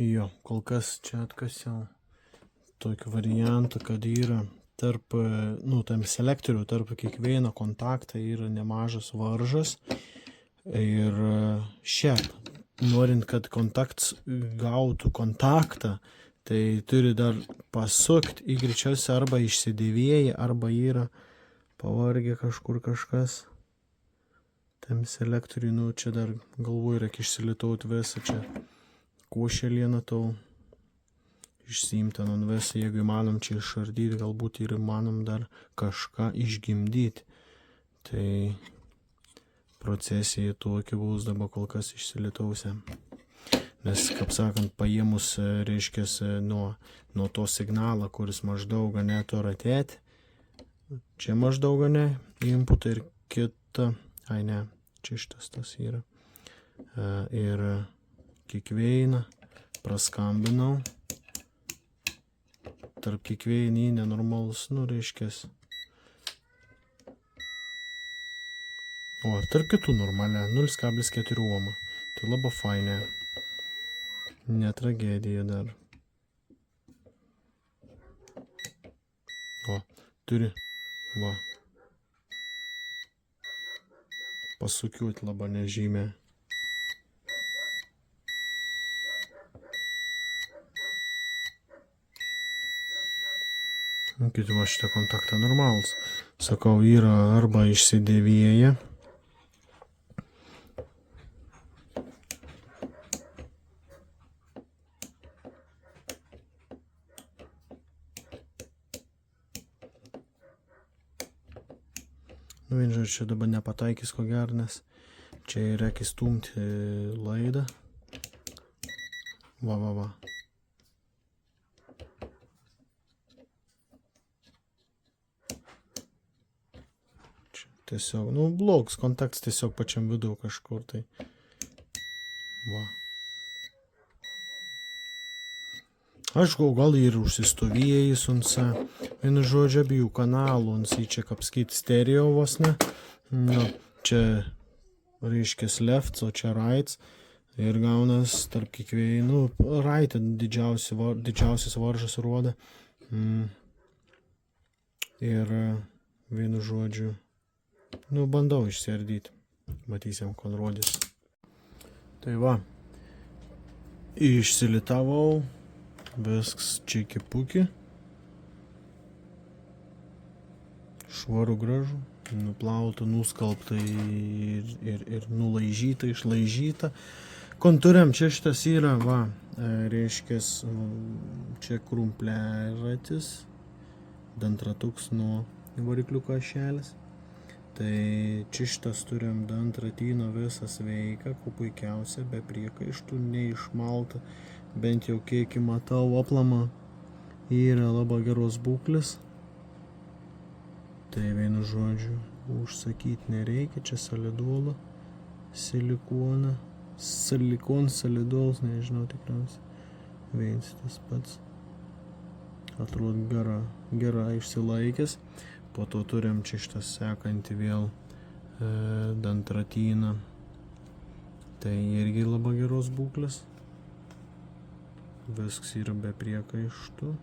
Jo, kol kas čia atkasiau tokį variantą, kad yra tarp, tam selektorių, tarp kiekvieno kontaktą yra nemažas varžas. Ir šiaip, norint, kad kontaktas gautų kontaktą, tai turi dar pasukti į greičiausiai arba išsidėvėję, arba yra pavargę kažkur kažkas. Tam selektoriui, čia dar galvoju, reikia išsilitauti visą čia. Košelieną tau išsiimti ant visą, jeigu įmanom čia išardyti, galbūt ir įmanom dar kažką išgimdyti. Tai procesija tokia bus dabar kol kas išsilitausia. Nes, kaip sakant, paėmus, reiškia, nuo to signalą, kuris maždaug neto ratėti, čia maždaug inputą ir kita, čia šitas tas yra. Ir kiekvieną praskambinau, tarp kiekvienį nenormalus, reiškės. O, tarp kitų normalia, 0,4 ohmą. Tai labai fainė. Ne tragedija dar. O, turi, va. Pasukiuoti labai nežymė. Kiti va šitą kontaktą normalus. Sakau, yra arba išsidėvėję. Vienžodžiu, čia dabar nepataikys ko gero, nes čia reikia stumti laidą. Va. Tiesiog, blogas kontaktas tiesiog pačiam vidų kažkur tai. Va. Aišku, gal ir užsistovėjęs, vienu žodžiu, abiejų kanalų, čia kaip sakyti stereo vos ne. Čia reiškia left, o čia right. Ir gaunas tarp kiekvienų, right didžiausias varžas rodo. Ir vienu žodžiu, bandau išsiardyti. Matysim, kon rodys. Tai va, išsilitavau, viskas čiki-puki. Švaru gražu, nuplauta, nuskalbta ir nulaižyta, išlaižyta. Kontūriam čia šitas yra, va, reiškės, čia krumpliaratis, dantratuks nuo varikliuko ašelės. Tai čia šitas turim dantratyno visas veikia, kuo puikiausia, be priekaištų, neišmalta, bent jau kiek matau, aplama yra labai geros būklės. Tai vienu žodžiu, užsakyti nereikia, čia solidola, silikonas, solidols, nežinau tikriausiai, vienas tas pats. Atrodo gera išsilaikęs. Po to turim čia šitas sekantį vėl dantratyną. Tai irgi labai geros būklės. Viskas yra be priekaištų.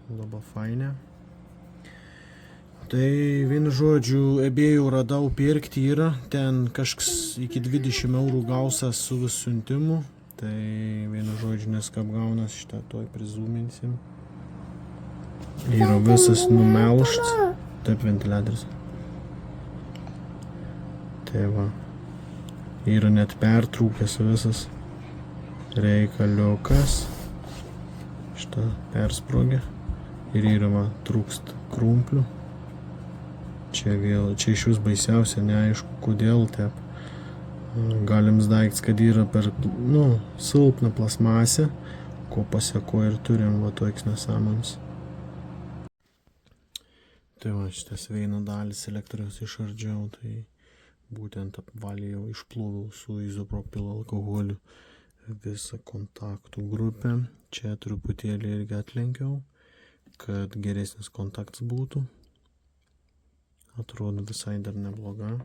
Labai fainė. Tai vienu žodžiu, abiejų radau pirkti yra. Ten kažkas iki 20 eurų gausas su vis siuntimu. Tai vienu žodžiu, nes kaip gaunas šitą toj prizuminsim. Yra visas numelšts, taip ventiliatorius. Tai va, yra net pertrūkęs visas reikaliukas. Šitą persprogė. Ir yra va, trūksta krumplių. Čia iš vis baisiausia, neaišku kodėl taip. Galims daiktas, kad yra per, silpna plasmasė, ko paseko ir turim va toks nesąmonės. Tai va, šitas veino dalis elektrijos išardžiau, tai būtent apvalijau, išploviau su izopropilo alkoholiu visą kontaktų grupę. Čia truputėlį irgi atlenkiau, kad geresnis kontaktas būtų. Atrodo visai dar nebloga.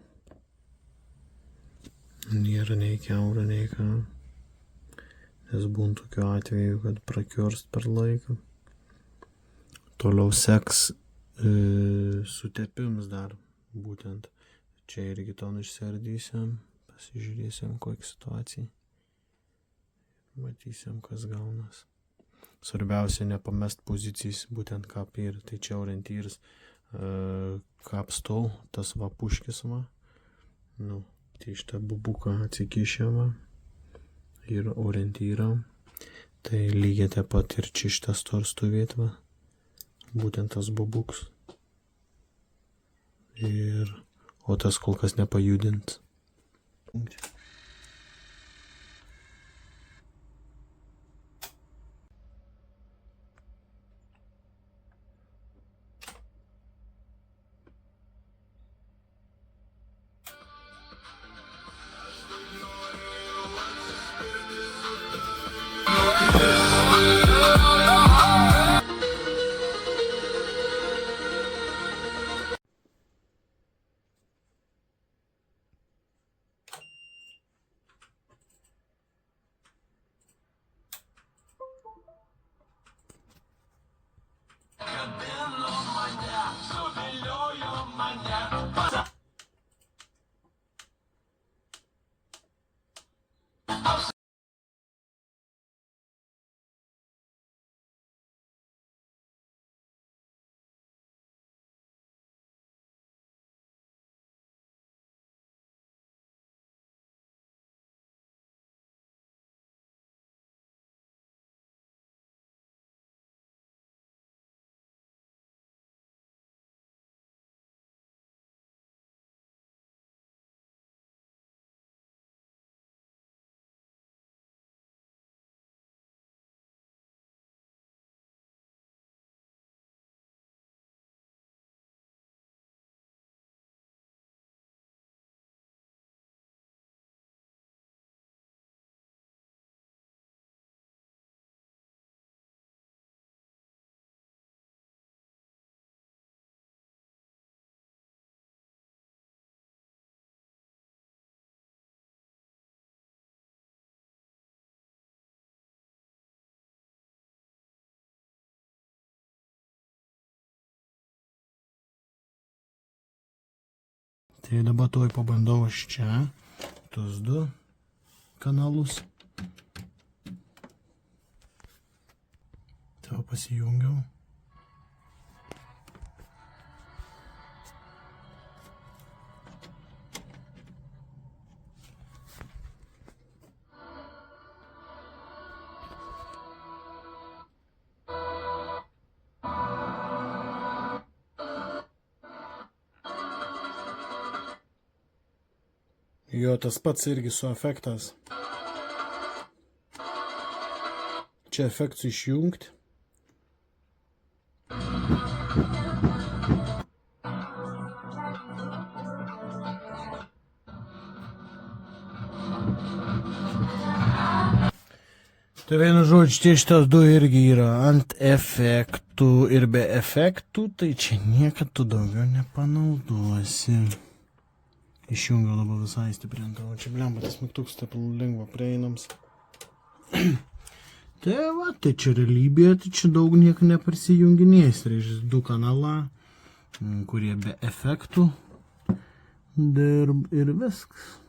Nėra nei kiaura, nei ką. nes būna tokiu atveju, kad prakiurst per laiką. Toliau seks sutepims dar, būtent. Čia irgi ton išsiardysim, pasižiūrėsim kokią situaciją. Matysim, kas gaunas. Svarbiausia nepamest pozicijas, būtent kaip ir, tai čia orientyras kapstau, tas va puškis va. Nu, tai šitą bubuką atsikišėma ir orientyrą. Tai lygiai taip pat ir čia šitas turi stovėti va. Būtent tas bubuks. O tas kol kas nepajudint. Tai dabar tuoj pabandau aš čia tos du kanalus. Tai pasijungiau. Jo, tas pats irgi su efektas. Čia efektus išjungti. Tai vienu žodžiu, šitas du irgi yra ant efektų ir be efektų, tai čia niekad tu daugiau nepanaudosi. Išjungiau dabar visai stipriant, o čia blemba, tas mygtukas taip lengva prieinams. Tai va, tai čia realybėje, tai čia daug nieko neprisijunginės, tai reiškia du kanalą, kurie be efektų ir viskas.